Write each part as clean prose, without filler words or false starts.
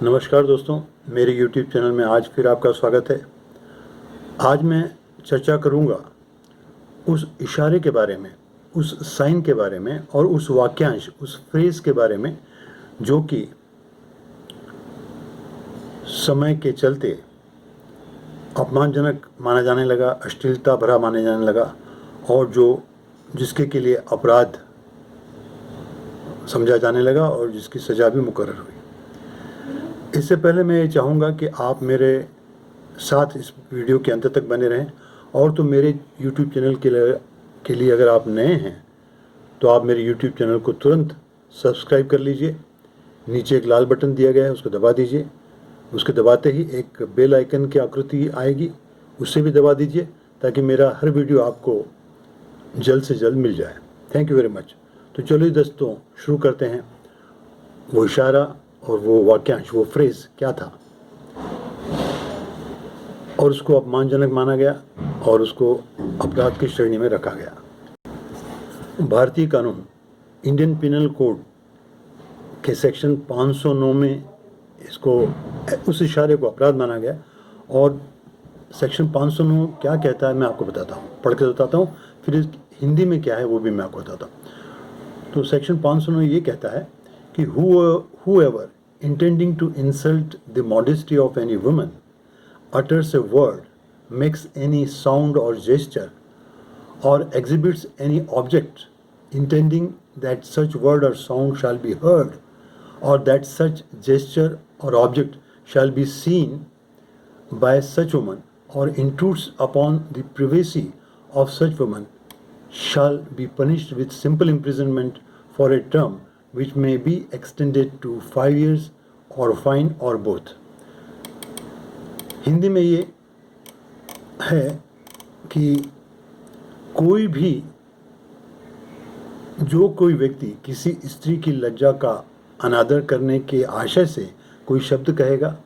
नमस्कार दोस्तों, मेरे YouTube चैनल में आज फिर आपका स्वागत है। आज मैं चर्चा करूंगा उस इशारे के बारे में, उस साइन के बारे में और उस वाक्यांश, उस फ्रेज के बारे में जो कि समय के चलते अपमानजनक माना जाने लगा, अश्लीलता भरा माने जाने लगा और जिसके के लिए अपराध समझा जाने लगा और जिसकी सज़ा भी मुकर्रर हुई। इससे पहले मैं ये चाहूँगा कि आप मेरे साथ इस वीडियो के अंत तक बने रहें और तो मेरे YouTube चैनल के लिए अगर आप नए हैं तो आप मेरे YouTube चैनल को तुरंत सब्सक्राइब कर लीजिए। नीचे एक लाल बटन दिया गया है, उसको दबा दीजिए। उसके दबाते ही एक बेल आइकन की आकृति आएगी, उससे भी दबा दीजिए ताकि मेरा हर वीडियो आपको जल्द से जल्द मिल जाए। Thank you very much. तो चलिए दोस्तों, शुरू करते हैं। वो इशारा और वो वाक्यांश, वो फ्रेज क्या था और उसको अपमानजनक माना गया और उसको अपराध की श्रेणी में रखा गया। भारतीय कानून, इंडियन पिनल कोड के सेक्शन 509 में इसको, उस इशारे को अपराध माना गया। और सेक्शन 509 क्या कहता है मैं आपको बताता हूँ, पढ़ के बताता हूँ, फिर हिंदी में क्या है वो भी मैं आपको बताता हूँ। तो सेक्शन 509 ये कहता है कि whoever intending to insult the modesty of any woman utters a word, makes any sound or gesture, or exhibits any object intending that such word or sound shall be heard, or that such gesture or object shall be seen by such woman, or intrudes upon the privacy of such woman, shall be punished with simple imprisonment for a term which may be extended to 5 years or fine or both। Hindi में ये है कि कोई व्यक्ति किसी स्त्री की लज्जा का अनादर करने के आशय से कोई शब्द कहेगा,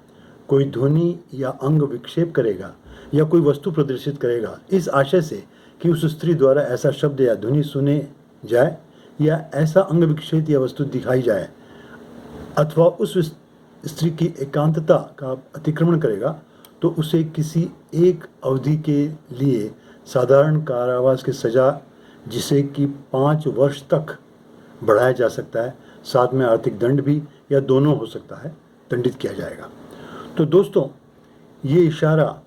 कोई ध्वनि या अंग विक्षेप करेगा या कोई वस्तु प्रदर्शित करेगा इस आशय से कि उस स्त्री द्वारा ऐसा शब्द या ध्वनि सुने जाए या ऐसा अंग विक्षेप या वस्तु दिखाई जाए, अथवा उस स्त्री की एकांतता का अतिक्रमण करेगा, तो उसे किसी एक अवधि के लिए साधारण कारावास की सजा, जिसे कि 5 वर्ष तक बढ़ाया जा सकता है, साथ में आर्थिक दंड भी या दोनों हो सकता है, दंडित किया जाएगा। तो दोस्तों, ये इशारा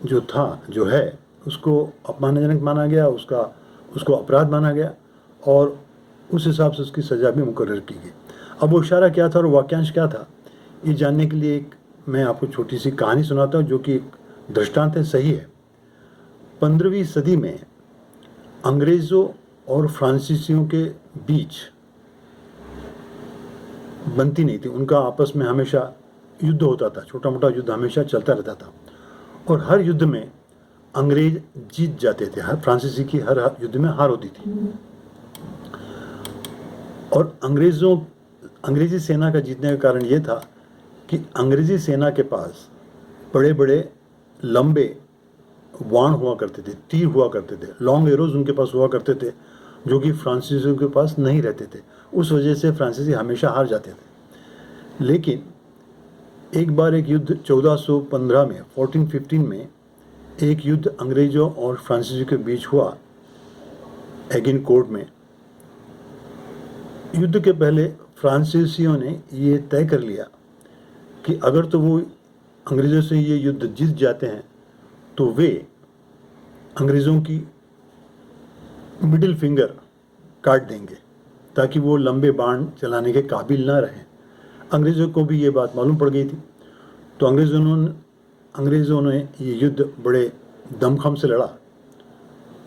जो है उसको अपमानजनक माना गया, उसको अपराध माना गया और उस हिसाब से उसकी सज़ा भी मुकर्रर की गई। अब वो इशारा क्या था और वाक्यांश क्या था, ये जानने के लिए मैं आपको छोटी सी कहानी सुनाता हूँ जो कि एक दृष्टांत है, सही है। 15वीं सदी में अंग्रेज़ों और फ्रांसीसियों के बीच बनती नहीं थी, उनका आपस में हमेशा युद्ध होता था, छोटा मोटा युद्ध हमेशा चलता रहता था और हर युद्ध में अंग्रेज जीत जाते थे, हर फ्रांसीसी की हर युद्ध में हार होती थी। और अंग्रेजी सेना का जीतने का कारण ये था कि अंग्रेजी सेना के पास बड़े बड़े लंबे बाण हुआ करते थे, तीर हुआ करते थे, लॉन्ग एरोज उनके पास हुआ करते थे, जो कि फ्रांसीसियों के पास नहीं रहते थे। उस वजह से फ्रांसीसी हमेशा हार जाते थे। लेकिन एक बार एक युद्ध 1415 में, 1415 में एक युद्ध अंग्रेजों और फ्रांसीसियों के बीच हुआ एगिन कोर्ट में। युद्ध के पहले फ्रांसीसियों ने ये तय कर लिया कि अगर तो वो अंग्रेज़ों से ये युद्ध जीत जाते हैं तो वे अंग्रेज़ों की मिडिल फिंगर काट देंगे ताकि वो लंबे बाण चलाने के काबिल ना रहें। अंग्रेज़ों को भी ये बात मालूम पड़ गई थी, तो अंग्रेज़ों ने ये युद्ध बड़े दमखम से लड़ा।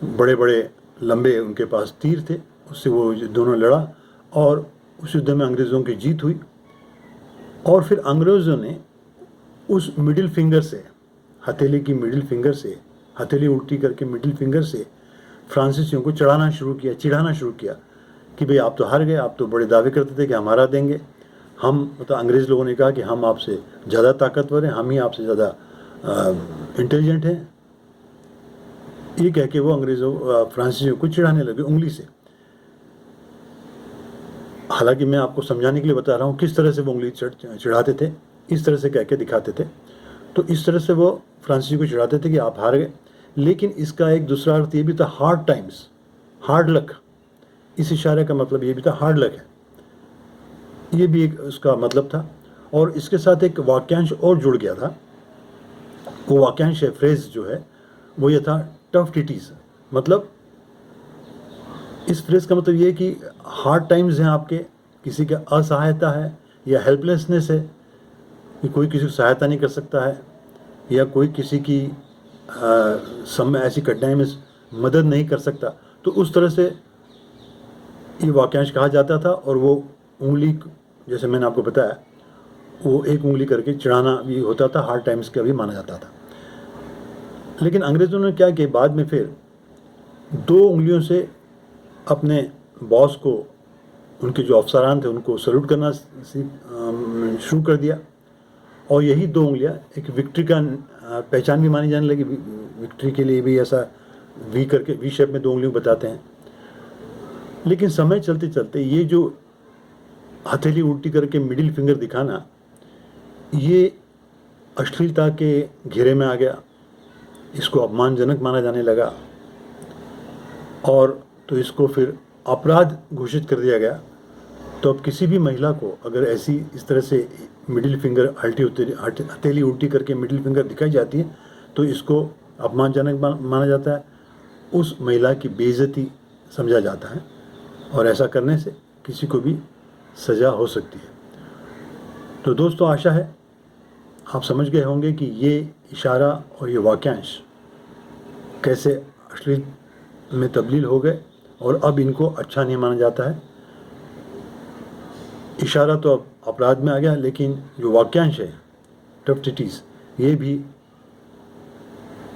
बड़े बड़े लंबे उनके पास तीर थे, उससे वो दोनों लड़ा और उस युद्ध में अंग्रेज़ों की जीत हुई। और फिर अंग्रेज़ों ने उस मिडिल फिंगर से, हथेली की मिडिल फिंगर से, हथेली उल्टी करके मिडिल फिंगर से फ्रांसीसियों को चिढ़ाना शुरू किया कि भाई आप तो हार गए, आप तो बड़े दावे करते थे कि हम हरा देंगे, अंग्रेज़ लोगों ने कहा कि हम आपसे ज़्यादा ताकतवर हैं, हम ही आपसे ज़्यादा इंटेलिजेंट हैं। ये कह के वो फ्रांसीसियों को चिढ़ाने लगे उंगली से। हालांकि मैं आपको समझाने के लिए बता रहा हूँ किस तरह से वो उंगली चिढ़ाते थे। इस तरह से कह के दिखाते थे। तो इस तरह से वो फ्रांसीसी को चिढ़ाते थे कि आप हार गए। लेकिन इसका एक दूसरा अर्थ ये भी था, हार्ड टाइम्स, हार्ड लक। इस इशारे का मतलब ये भी था, हार्ड लक है, ये भी एक उसका मतलब था। और इसके साथ एक वाक्यांश और जुड़ गया था। वो वाक्यांश है, फ्रेज जो है वो ये था, टफ टिटीज। मतलब इस फ्रेज का मतलब ये है कि हार्ड टाइम्स हैं आपके, किसी का असहायता है या हेल्पलेसनेस है कि कोई किसी को सहायता नहीं कर सकता है, या कोई किसी की समय ऐसी घटनाएं में मदद नहीं कर सकता। तो उस तरह से ये वाक्यांश कहा जाता था। और वो उंगली, जैसे मैंने आपको बताया, वो एक उंगली करके चिढ़ाना भी होता था, हार्ड टाइम्स का भी माना जाता था। लेकिन अंग्रेज़ों ने क्या किया, बाद में फिर 2 उंगलियों से अपने बॉस को, उनके जो अफसरान थे उनको सल्यूट करना शुरू कर दिया। और यही 2 उंगलियां एक विक्ट्री का पहचान भी मानी जाने लगी। विक्ट्री के लिए भी ऐसा वी करके, वी शेप में 2 उंगलियों बताते हैं। लेकिन समय चलते चलते ये जो हथेली उल्टी करके मिडिल फिंगर दिखाना, ये अश्लीलता के घेरे में आ गया, इसको अपमानजनक माना जाने लगा। और तो इसको फिर अपराध घोषित कर दिया गया। तो अब किसी भी महिला को अगर ऐसी इस तरह से मिडिल फिंगर, हथेली उल्टी करके मिडिल फिंगर दिखाई जाती है, तो इसको अपमानजनक माना जाता है, उस महिला की बेइज्जती समझा जाता है। और ऐसा करने से किसी को भी सज़ा हो सकती है। तो दोस्तों, आशा है आप समझ गए होंगे कि ये इशारा और ये वाक्यांश कैसे अश्लील में तब्दील हो गए और अब इनको अच्छा नहीं माना जाता है। इशारा तो अब अपराध में आ गया, लेकिन जो वाक्यांश है, टफ टिटीज, ये भी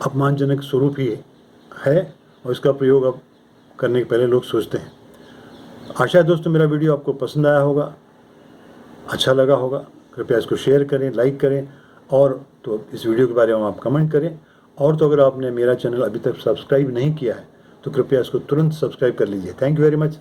अपमानजनक स्वरूप ही है। और इसका प्रयोग अब करने के पहले लोग सोचते हैं। आशा है दोस्तों मेरा वीडियो आपको पसंद आया होगा, अच्छा लगा होगा। कृपया इसको शेयर करें, लाइक करें, और तो इस वीडियो के बारे में आप कमेंट करें। और तो अगर आपने मेरा चैनल अभी तक सब्सक्राइब नहीं किया है तो कृपया इसको तुरंत सब्सक्राइब कर लीजिए। Thank you very much.